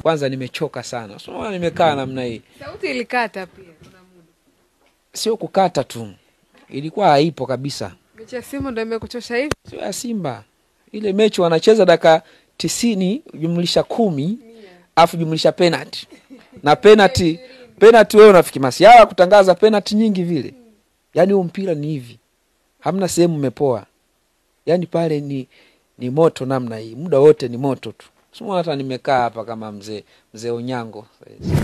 Kwanza nimechoka sana. Sio nimekaa namna hii. Sauti ilikata pia kuna muda. Sio kukata tu. Ilikuwa haipo kabisa. Mechi ya Simba ndio imekuchosha hivi? Sio ya Simba. Ile mechi wanacheza dakika 90 jumlisha 10 afu jumlisha penalty. Na penalty wewe unafikiri Masiala kutangaza penalty nyingi vile. Yaani huo mpira ni hivi. Hamna sehemu umepoa. Yaani pale ni moto namna hii. Muda wote ni moto tu. Sio hata nimekaa hapa kama mzee Onyango.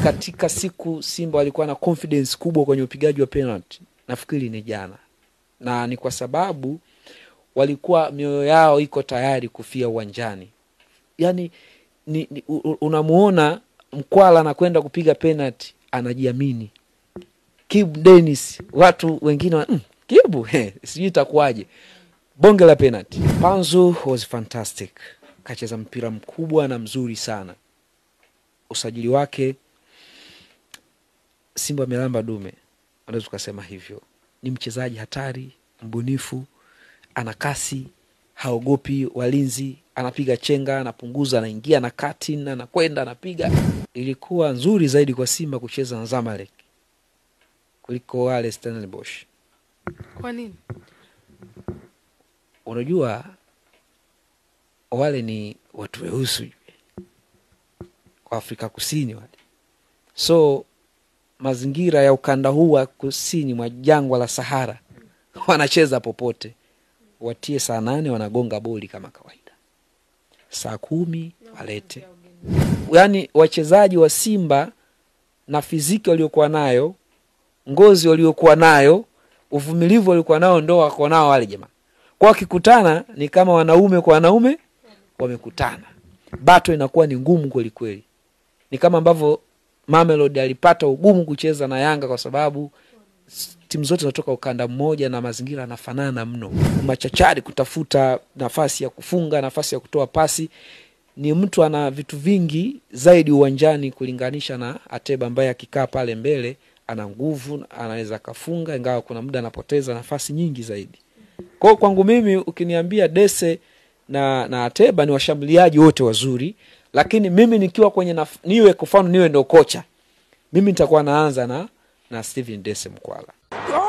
Katika siku Simba walikuwa na confidence kubwa kwenye upigaji wa penalty. Nafikiri ni jana. Na ni kwa sababu walikuwa mioyo yao iko tayari kufia uwanjani. Yaani unamuona Mkwala anakwenda kupiga penalty anajiamini. Kibu Dennis, watu wengine Kibu sijui itakuwaje. Bonge la penalty. Panzu was fantastic. Kacheza mpira mkubwa na mzuri sana. Usajili wake Simba amelamba dume. Unaweza kusema hivyo. Ni mchezaji hatari, mbunifu, ana kasi, haogopi walinzi, anapiga chenga, anapunguza, anaingia na kati na anakwenda anapiga. Ilikuwa nzuri zaidi kwa Simba kucheza na Zamalek kuliko wale Stellenbosch. Kwa nini? Unajua wale ni watu weusi kwa Afrika Kusini wale. So mazingira ya ukanda huu wa kusini mwa jangwa la Sahara wanacheza popote. Watie saa 8 wanagonga boli kama kawaida. Saa 10 walete. Yaani wachezaji wa Simba na fiziki waliokuwa nayo, ngozi waliokuwa nayo, uvumilivu waliokuwa nao ndo wako nao wale jamaa. Kwa kikutana ni kama wanaume kwa wanaume wamekutana. Bato inakuwa ni ngumu kweli kweli. Ni kama ambavyo Mamelodi alipata ugumu kucheza na Yanga kwa sababu timu zote zinatoka ukanda mmoja na mazingira yanafanana mno. Machachari kutafuta nafasi ya kufunga, nafasi ya kutoa pasi. Ni mtu ana vitu vingi zaidi uwanjani kulinganisha na Ateba ambaye akikaa pale mbele ana nguvu, anaweza kafunga ingawa kuna muda anapoteza nafasi nyingi zaidi. Kwa kwangu mimi ukiniambia Dese na Ateba ni washambuliaji wote wazuri, lakini mimi nikiwa kwenye niwe kufano niwe ndo kocha, mimi nitakuwa naanza na Steven Dese Mkwala. Wow!